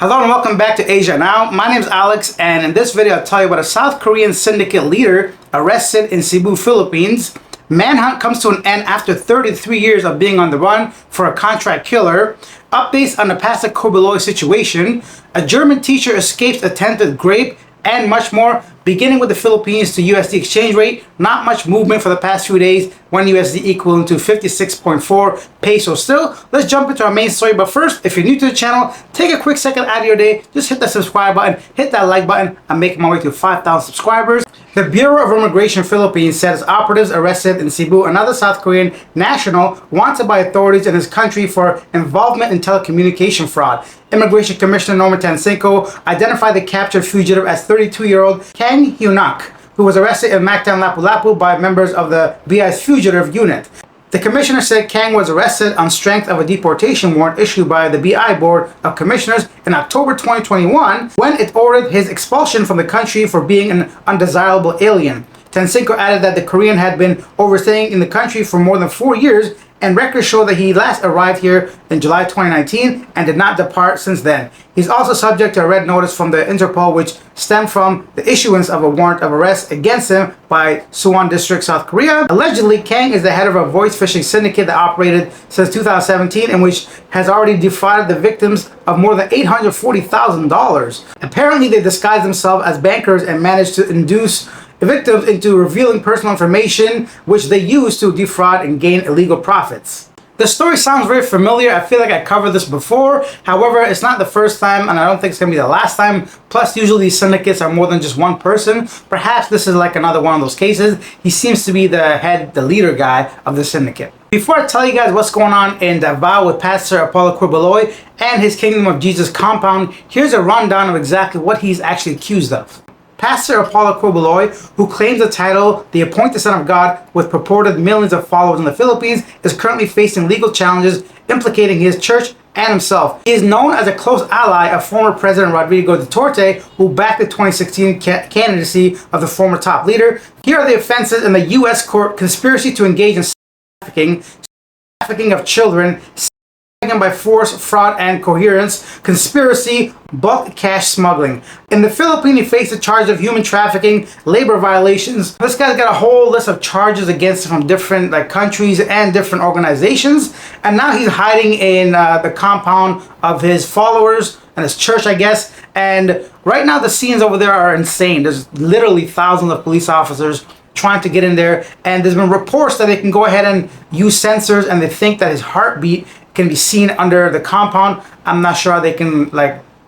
Hello and welcome back to Asia Now. My name is Alex, and in this video I'll tell you about a South Korean syndicate leader arrested in Cebu, Philippines. Manhunt comes to an end after 33 years of being on the run for a contract killer. Updates on the Apollo Quiboloy situation. A German teacher escapes attempted rape, and much more. Beginning with the Philippines to USD exchange rate, not much movement for the past few days, 1 USD equivalent to 56.4 pesos still. Let's jump into our main story, but first, if you're new to the channel, take a quick second out of your day, just hit that subscribe button, hit that like button. I'm making my way to 5,000 subscribers. The Bureau of Immigration Philippines says operatives arrested in Cebu another South Korean national wanted by authorities in his country for involvement in telecommunication fraud. Immigration Commissioner Norman Tansinko identified the captured fugitive as 32-year-old Kang Hak, who was arrested in Mactan, Lapu-Lapu by members of the BI's fugitive unit. The commissioner said Kang was arrested on strength of a deportation warrant issued by the BI Board of Commissioners in October 2021 when it ordered his expulsion from the country for being an undesirable alien. Tansinko added that the Korean had been overstaying in the country for more than 4 years, and records show that he last arrived here in July 2019 and did not depart since then. He's also subject to a red notice from the Interpol, which stemmed from the issuance of a warrant of arrest against him by Suwon District, South Korea. Allegedly, Kang is the head of a voice phishing syndicate that operated since 2017 and which has already defrauded the victims of more than $840,000. Apparently, they disguised themselves as bankers and managed to induce victims into revealing personal information which they use to defraud and gain illegal profits. The story sounds very familiar. I feel like I covered this before. However, it's not the first time, and I don't think it's going to be the last time. Plus, usually these syndicates are more than just one person. Perhaps this is like another one of those cases. He seems to be the head, the leader guy of the syndicate. Before I tell you guys what's going on in Davao with Pastor Apollo Quiboloy and his Kingdom of Jesus compound, here's a rundown of exactly what he's actually accused of. Pastor Apollo Quiboloy, who claims the title the Appointed Son of God with purported millions of followers in the Philippines, is currently facing legal challenges implicating his church and himself. He is known as a close ally of former President Rodrigo Duterte, who backed the 2016 candidacy of the former top leader. Here are the offenses in the U.S. court: conspiracy to engage in trafficking of children, by force, fraud, and coherence, conspiracy, bulk cash smuggling. In the Philippines, he faced a charge of human trafficking, labor violations. This guy's got a whole list of charges against him from different countries and different organizations, and now he's hiding in the compound of his followers and his church, I guess. And right now, the scenes over there are insane. There's literally thousands of police officers trying to get in there, and there's been reports that they can go ahead and use sensors, and they think that his heartbeat can be seen under the compound. I'm not sure how they can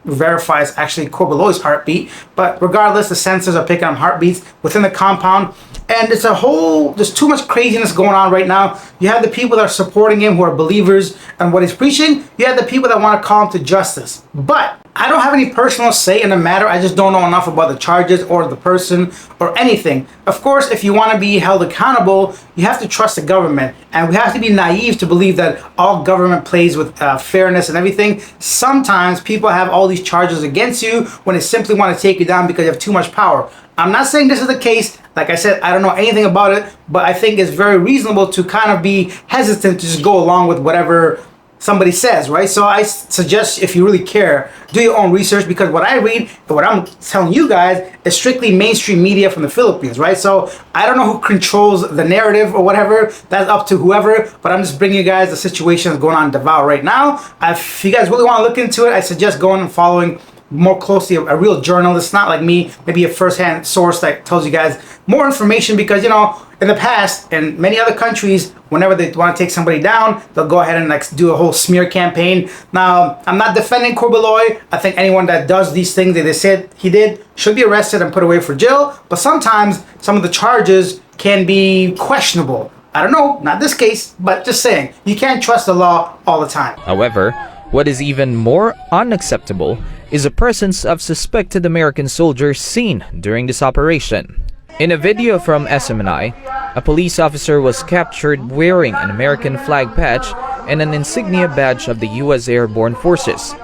verify it's actually Quiboloy's heartbeat, but regardless, the sensors are picking up heartbeats within the compound, and there's too much craziness going on right now. You have the people that are supporting him, who are believers in what he's preaching. You have the people that want to call him to justice. But I don't have any personal say in the matter. I just don't know enough about the charges or the person or anything. Of course, if you want to be held accountable, you have to trust the government, and we have to be naive to believe that all government plays with fairness and everything. Sometimes people have all these charges against you when they simply want to take you down because you have too much power. I'm not saying this is the case. Like I said, I don't know anything about it, but I think it's very reasonable to kind of be hesitant to just go along with whatever somebody says, right? So I suggest, if you really care, do your own research, because what I read and what I'm telling you guys is strictly mainstream media from the Philippines, right? So I don't know who controls the narrative or whatever. That's up to whoever, but I'm just bringing you guys the situation that's going on in Davao right now. If you guys really want to look into it, I suggest going and following more closely a real journalist, not like me, maybe a first-hand source that tells you guys more information, because, you know, in the past, in many other countries, whenever they want to take somebody down, they'll go ahead and do a whole smear campaign. Now, I'm not defending Quiboloy. I think anyone that does these things that they said he did should be arrested and put away for jail, but sometimes some of the charges can be questionable. I don't know, not this case, but just saying, you can't trust the law all the time. However, what is even more unacceptable is the presence of suspected American soldiers seen during this operation. In a video from SMNI, a police officer was captured wearing an American flag patch and an insignia badge of the U.S. Airborne Forces.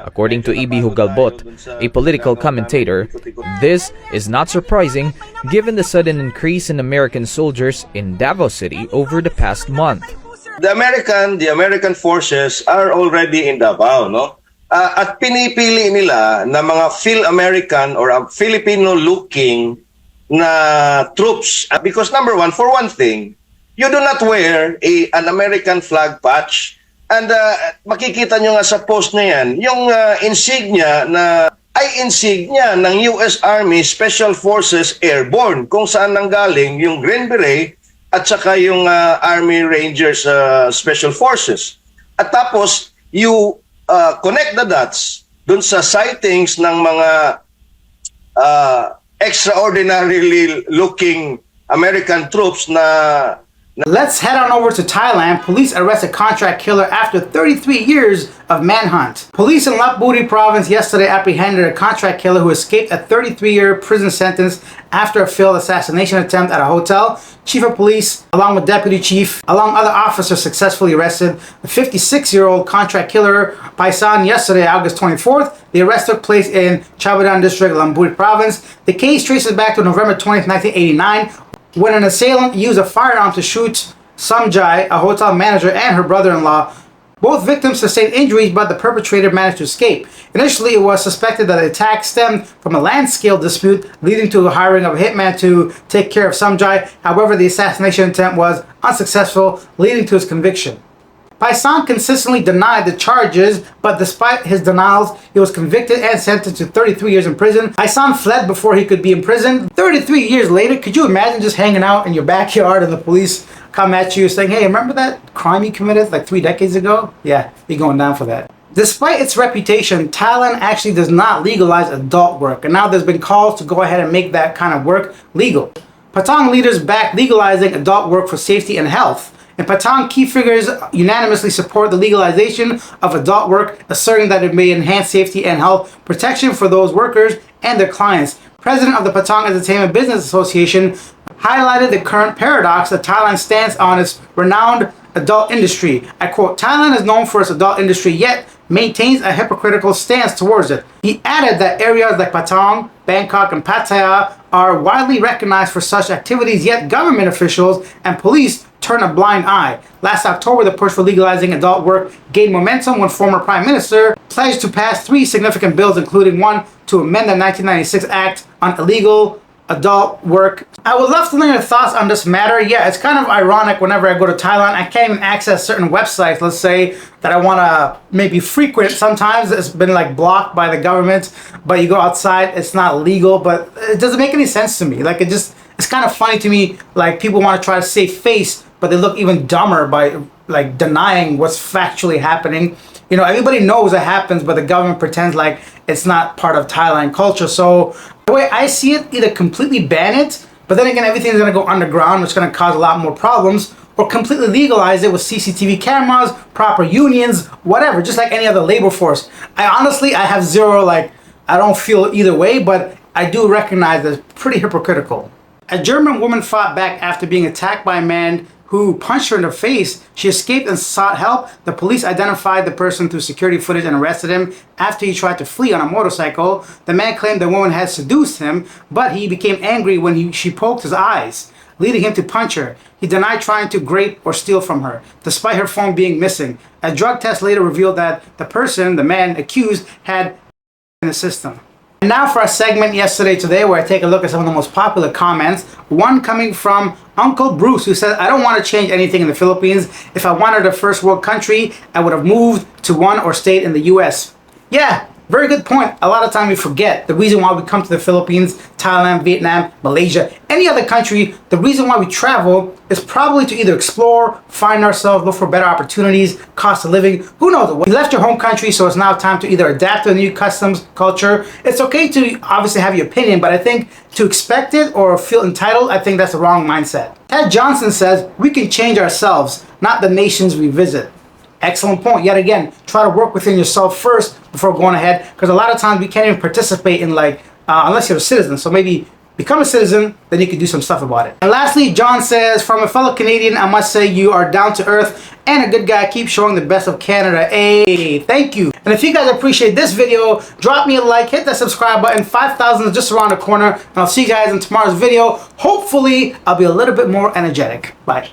According to E.B. Hugalbot, a political commentator, this is not surprising given the sudden increase in American soldiers in Davao City over the past month. The American forces are already in Davao, no? At pinipili nila na mga Phil-American or Filipino-looking na troops. Because number one, for one thing, you do not wear an American flag patch. And makikita nyo nga sa post na yan, yung insignia ay insignia ng US Army Special Forces Airborne, kung saan nanggaling yung Green Beret at saka yung Army Rangers Special Forces. At tapos, you connect the dots dun sa sightings ng mga extraordinarily looking American troops na... Let's head on over to Thailand. Police arrest a contract killer after 33 years of manhunt. Police in Lopburi province yesterday apprehended a contract killer who escaped a 33-year prison sentence after a failed assassination attempt at a hotel. Chief of police, along with deputy chief, along other officers, successfully arrested the 56-year-old contract killer Paisan yesterday, August 24th. The arrest took place in Chabadan district, Lopburi province. The case traces back to November 20th, 1989, when an assailant used a firearm to shoot Samjai, a hotel manager, and her brother-in-law. Both victims sustained injuries, but the perpetrator managed to escape. Initially, it was suspected that the attack stemmed from a land scale dispute, leading to the hiring of a hitman to take care of Samjai. However, the assassination attempt was unsuccessful, leading to his conviction. Paisan consistently denied the charges, but despite his denials, he was convicted and sentenced to 33 years in prison. Paisan fled before he could be imprisoned. 33 years later, could you imagine just hanging out in your backyard and the police come at you saying, hey, remember that crime you committed like 3 decades ago? Yeah, you're going down for that. Despite its reputation, Thailand actually does not legalize adult work, and now there's been calls to go ahead and make that kind of work legal. Patong leaders back legalizing adult work for safety and health. In Patong, key figures unanimously support the legalization of adult work, asserting that it may enhance safety and health protection for those workers and their clients. President of the Patong Entertainment Business Association highlighted the current paradox that Thailand stands on its renowned adult industry. I quote, Thailand is known for its adult industry, yet maintains a hypocritical stance towards it. He added that areas like Patong, Bangkok, and Pattaya are widely recognized for such activities, yet government officials and police turn a blind eye. Last October, the push for legalizing adult work gained momentum when former Prime Minister pledged to pass 3 significant bills, including one to amend the 1996 Act on illegal adult work. I would love to know your thoughts on this matter. Yeah, it's kind of ironic whenever I go to Thailand, I can't even access certain websites, let's say, that I want to maybe frequent. Sometimes it's been like blocked by the government, but you go outside, it's not legal, but it doesn't make any sense to me. Like it's kind of funny to me, like people want to try to save face, but they look even dumber by like denying what's factually happening. You know, everybody knows it happens, but the government pretends like it's not part of Thailand culture. So the way I see it, either completely ban it, but then again, everything's going to go underground, which is going to cause a lot more problems, or completely legalize it with CCTV cameras, proper unions, whatever, just like any other labor force. I have zero, like, I don't feel either way, but I do recognize that it's pretty hypocritical. A German woman fought back after being attacked by a man who punched her in the face. She escaped and sought help. The police identified the person through security footage and arrested him after he tried to flee on a motorcycle. The man claimed the woman had seduced him, but he became angry when she poked his eyes, leading him to punch her. He denied trying to grape or steal from her, despite her phone being missing. A drug test later revealed that the man accused, had in the system. And now for our segment Yesterday Today, where I take a look at some of the most popular comments. One coming from Uncle Bruce, who says, I don't want to change anything in the Philippines. If I wanted a first world country, I would have moved to one or stayed in the US. Yeah, very good point. A lot of time we forget the reason why we come to the Philippines, Thailand, Vietnam, Malaysia, any other country. The reason why we travel is probably to either explore, find ourselves, look for better opportunities, cost of living, who knows. You left your home country, so it's now time to either adapt to a new customs, culture. It's okay to obviously have your opinion, but I think to expect it or feel entitled, I think that's the wrong mindset. Ted Johnson says, we can change ourselves, not the nations we visit. Excellent point. Yet again, try to work within yourself first before going ahead, because a lot of times we can't even participate in unless you're a citizen. So maybe become a citizen, then you can do some stuff about it. And lastly, John says, from a fellow Canadian, I must say you are down to earth and a good guy. Keep showing the best of Canada. Hey, thank you. And if you guys appreciate this video, drop me a like, hit that subscribe button. 5,000 is just around the corner. And I'll see you guys in tomorrow's video. Hopefully, I'll be a little bit more energetic. Bye.